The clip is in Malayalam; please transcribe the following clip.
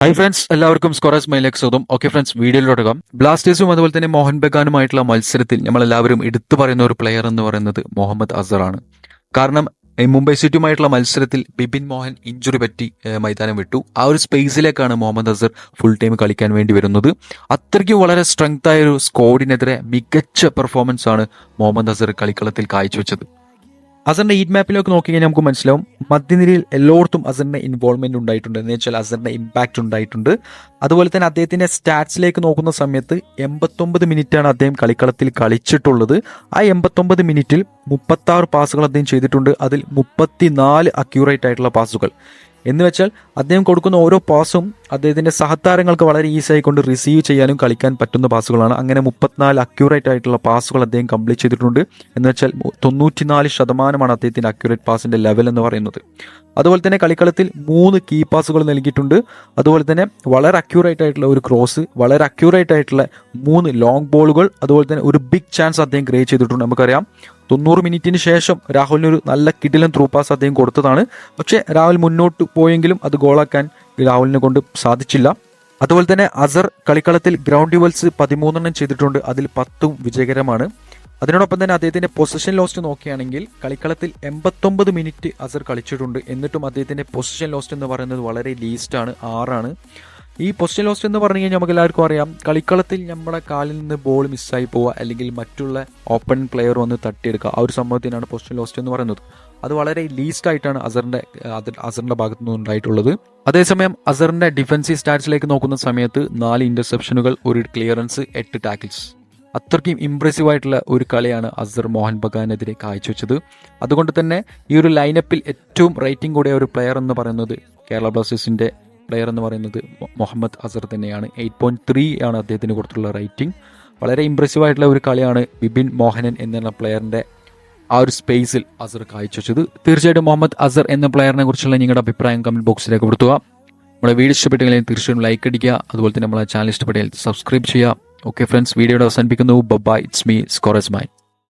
ഹായ് ഫ്രണ്ട്സ്, എല്ലാവർക്കും സ്കോറേഴ്സ് മൈലേക്ക് സ്വാഗതം. ഓക്കെ ഫ്രണ്ട്സ്, വീഡിയോയിലോട്ട് ബ്ലാസ്റ്റേഴ്സും അതുപോലെ തന്നെ മോഹൻ ബഗാനുമായിട്ടുള്ള മത്സരത്തിൽ നമ്മളെല്ലാവരും എടുത്തു പറയുന്ന ഒരു പ്ലെയർ എന്ന് പറയുന്നത് മുഹമ്മദ് അസറാണ്. കാരണം മുംബൈ സിറ്റിയുമായിട്ടുള്ള മത്സരത്തിൽ ബിപിൻ മോഹൻ ഇഞ്ചുറി പറ്റി മൈതാനം വിട്ടു. ആ ഒരു സ്പേസിലേക്കാണ് മുഹമ്മദ് അസർ ഫുൾ ടൈം കളിക്കാൻ വേണ്ടി വരുന്നത്. അത്രയ്ക്കും വളരെ സ്ട്രെങ്ത് ആയ ഒരു സ്ക്വാഡിനെതിരെ മികച്ച പെർഫോമൻസ് ആണ് മുഹമ്മദ് അസർ കളിക്കളത്തിൽ കാഴ്ചവെച്ചത്. അസറിന്റെ ഹീറ്റ് മാപ്പിലേക്ക് നോക്കിക്കഴിഞ്ഞാൽ നമുക്ക് മനസ്സിലാവും മധ്യനിരയിൽ എല്ലായിടത്തും അസറിന്റെ ഇൻവോൾവ്മെന്റ് ഉണ്ടായിട്ടുണ്ട്. എന്ന് വെച്ചാൽ അസറിന്റെ ഇമ്പാക്ട് ഉണ്ടായിട്ടുണ്ട്. അതുപോലെ തന്നെ അദ്ദേഹത്തിന്റെ സ്റ്റാറ്റ്സിലേക്ക് നോക്കുന്ന സമയത്ത് 89 മിനിറ്റാണ് അദ്ദേഹം കളിക്കളത്തിൽ കളിച്ചിട്ടുള്ളത്. ആ 89 മിനിറ്റിൽ 36 പാസുകൾ അദ്ദേഹം ചെയ്തിട്ടുണ്ട്. അതിൽ 34 അക്യൂറേറ്റ് ആയിട്ടുള്ള പാസുകൾ. എന്ന് വെച്ചാൽ അദ്ദേഹം കൊടുക്കുന്ന ഓരോ പാസും അദ്ദേഹത്തിന്റെ സഹതാരങ്ങൾക്ക് വളരെ ഈസി ആയിക്കൊണ്ട് റിസീവ് ചെയ്യാനും കളിക്കാൻ പറ്റുന്ന പാസുകളാണ്. അങ്ങനെ 34 അക്യൂറേറ്റ് ആയിട്ടുള്ള പാസുകൾ അദ്ദേഹം കംപ്ലീറ്റ് ചെയ്തിട്ടുണ്ട്. എന്ന് വെച്ചാൽ 94% അദ്ദേഹത്തിന്റെ അക്യൂറേറ്റ് പാസിന്റെ ലെവൽ എന്ന് പറയുന്നത്. അതുപോലെ തന്നെ കളിക്കളത്തിൽ 3 കീ പാസുകൾ നൽകിയിട്ടുണ്ട്. അതുപോലെ തന്നെ വളരെ അക്യൂറേറ്റ് ആയിട്ടുള്ള ഒരു ക്രോസ്, വളരെ അക്യൂറേറ്റ് ആയിട്ടുള്ള 3 ലോങ് ബോളുകൾ, അതുപോലെ തന്നെ ഒരു ബിഗ് ചാൻസ് അദ്ദേഹം ക്രിയേറ്റ് ചെയ്തിട്ടുണ്ട്. നമുക്കറിയാം 90 മിനിറ്റിന് ശേഷം രാഹുലിന് ഒരു നല്ല കിടിലൻ ത്രൂ പാസ് അദ്ദേഹം കൊടുത്തതാണ്. പക്ഷേ രാഹുൽ മുന്നോട്ട് പോയെങ്കിലും അത് ഗോളാക്കാൻ രാഹുലിനെ കൊണ്ട് സാധിച്ചില്ല. അതുപോലെ തന്നെ അസർ കളിക്കളത്തിൽ ഗ്രൗണ്ട് ഡ്യുവൽസ് 13 ചെയ്തിട്ടുണ്ട്. അതിൽ 10 വിജയകരമാണ്. അതിനോടൊപ്പം തന്നെ അദ്ദേഹത്തിന്റെ പൊസിഷൻ ലോസ്റ്റ് നോക്കുകയാണെങ്കിൽ കളിക്കളത്തിൽ 89 മിനിറ്റ് അസർ കളിച്ചിട്ടുണ്ട്. എന്നിട്ടും അദ്ദേഹത്തിന്റെ പൊസിഷൻ ലോസ്റ്റ് എന്ന് പറയുന്നത് വളരെ ലീസ്റ്റാണ്, 6. ഈ പൊസിഷൻ ലോസ്റ്റ് എന്ന് പറഞ്ഞു കഴിഞ്ഞാൽ നമുക്ക് എല്ലാവർക്കും അറിയാം, കളിക്കളത്തിൽ നമ്മുടെ കാലിൽ നിന്ന് ബോൾ മിസ്സായി പോവുക, അല്ലെങ്കിൽ മറ്റുള്ള ഓപ്പൺ പ്ലെയർ വന്ന് തട്ടിയെടുക്കുക. ആ ഒരു സംഭവത്തിനാണ് പൊസിഷൻ ലോസ്റ്റ് എന്ന് പറയുന്നത്. അത് വളരെ ലീസ്റ്റ് ആയിട്ടാണ് അസറിന്റെ ഭാഗത്തു നിന്ന് ഉണ്ടായിട്ടുള്ളത്. അതേസമയം അസറിന്റെ ഡിഫൻസീവ് സ്റ്റാറ്റ്സിലേക്ക് നോക്കുന്ന സമയത്ത് 4 ഇന്റർസെപ്ഷനുകൾ, 1 ക്ലിയറൻസ്, 8 ടാക്കിൾസ്. അത്രയ്ക്കും ഇംപ്രസീവ് ആയിട്ടുള്ള ഒരു കളിയാണ് അസർ മോഹൻ ബഗാനെതിരെ കാഴ്ചവെച്ചത്. അതുകൊണ്ട് തന്നെ ഈ ഒരു ലൈനപ്പിൽ ഏറ്റവും റേറ്റിംഗ് കൂടിയ ഒരു പ്ലെയർ എന്ന് പറയുന്നത്, കേരള ബ്ലാസ്റ്റേഴ്സിന്റെ പ്ലെയർ എന്ന് പറയുന്നത് മുഹമ്മദ് അസർ തന്നെയാണ്. 8.3 ആണ് അദ്ദേഹത്തിന് കൊടുത്തുള്ള റേറ്റിംഗ്. വളരെ ഇംപ്രസീവ് ആയിട്ടുള്ള ഒരു കളിയാണ് ബിപിൻ മോഹനൻ എന്ന പ്ലെയറിന്റെ ആ ഒരു സ്പേസിൽ അസർ കാഴ്ചവെച്ചത്. തീർച്ചയായിട്ടും മുഹമ്മദ് അസർ എന്ന പ്ലെയറിനെ കുറിച്ചുള്ള നിങ്ങളുടെ അഭിപ്രായം കമന്റ് ബോക്സിലേക്ക് കൊടുക്കുക. നമ്മുടെ വീഡിയോ ഇഷ്ടപ്പെട്ടെങ്കിൽ തീർച്ചയായും ലൈക്ക് അടിക്കുക. അതുപോലെ തന്നെ നമ്മളെ ചാനൽ ഇഷ്ടപ്പെട്ടെങ്കിൽ സബ്സ്ക്രൈബ് ചെയ്യുക. ഓക്കെ ഫ്രണ്ട്സ്, വീഡിയോയുടെ അവസാനിപ്പിക്കുന്നു. Bye, it's me scorers mine.